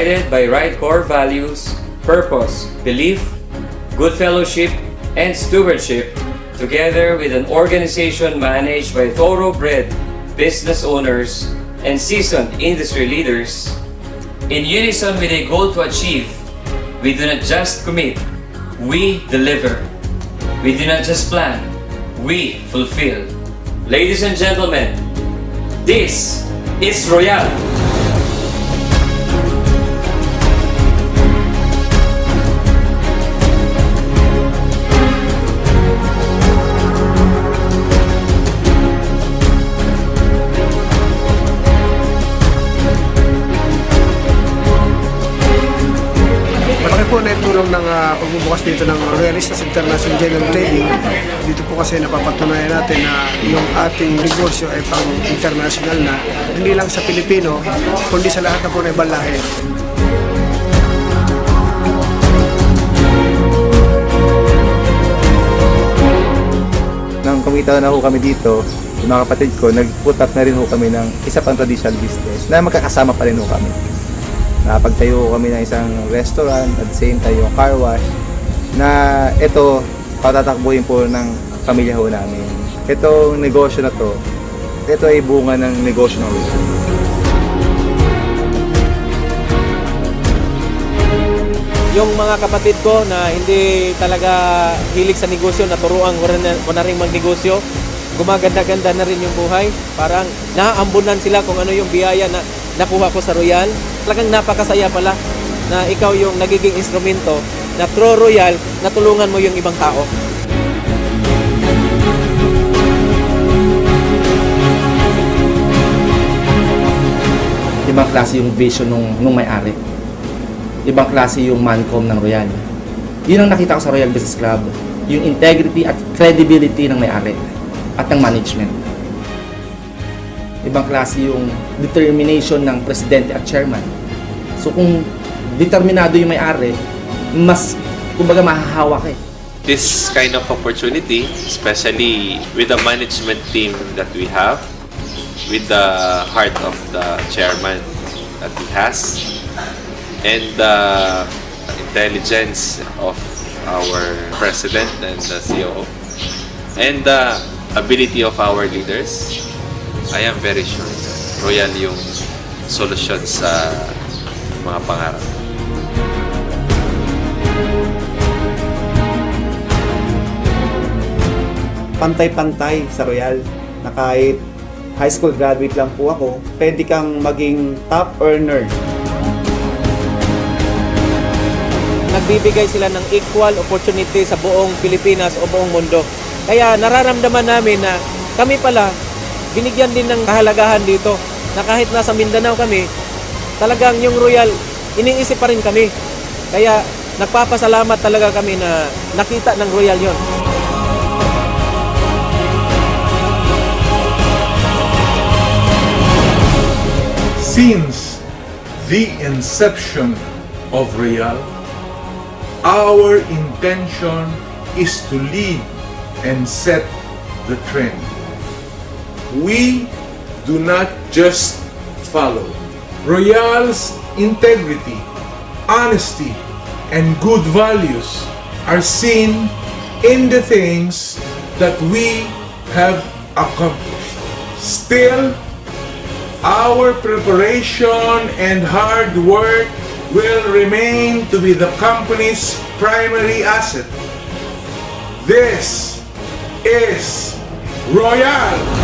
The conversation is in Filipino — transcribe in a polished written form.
guided by right core values, purpose, belief, good fellowship, and stewardship, together with an organization managed by thoroughbred business owners and seasoned industry leaders, in unison with a goal to achieve, we do not just commit, we deliver. We do not just plan, we fulfill. Ladies and gentlemen, this is Royal. Malaki po na itulong ng pagbubukas dito ng Royalistas International General Trading. Dito po kasi napapatunayan natin na yung ating negosyo ay pang-international na, hindi lang sa Pilipino, kundi sa lahat na po na ibang lahi. Nang kumita na ho kami dito, yung mga kapatid ko, nag-put up na rin ho kami ng isa pang traditional business na magkakasama pa rin ho kami. Napagtayo kami ng isang restaurant at the same time yung car wash na ito patatakbuhin po ng pamilya ho namin. Itong negosyo na to, ito ay bunga ng negosyo ng Royal. Yung mga kapatid ko na hindi talaga hilig sa negosyo, naturuan ko na rin magnegosyo, gumaganda-ganda na rin yung buhay. Parang naaambunan sila kung ano yung biyaya na nakuha ko sa Royal. Talagang napakasaya pala na ikaw yung nagiging instrumento na through Royal, natulungan mo yung ibang tao. Ibang klase yung vision nung may-ari. Ibang klase yung mancom ng Royal. Yun ang nakita ko sa Royal Business Club, yung integrity at credibility ng may-ari at ng management. Ibang klase yung determination ng presidente at chairman. So kung determinado yung may-ari, mas kumbaga mahahawak eh. This kind of opportunity, especially with the management team that we have, with the heart of the chairman that he has, and the intelligence of our president and the COO, and the ability of our leaders, I am very sure that Royal yung solusyon sa mga pangarap. Pantay-pantay sa Royal na kahit high school graduate lang po ako, pwede kang maging top earner. Nagbibigay sila ng equal opportunity sa buong Pilipinas o buong mundo. Kaya nararamdaman namin na kami pala, binigyan din ng kahalagahan dito na kahit nasa Mindanao kami, talagang yung Royal, iniisip pa rin kami. Kaya nagpapasalamat talaga kami na nakita ng Royal yon. Since the inception of Royal, our intention is to lead and set the trend. We do not just follow. Royal's integrity, honesty, and good values are seen in the things that we have accomplished. Still, our preparation and hard work will remain to be the company's primary asset. This is Royal.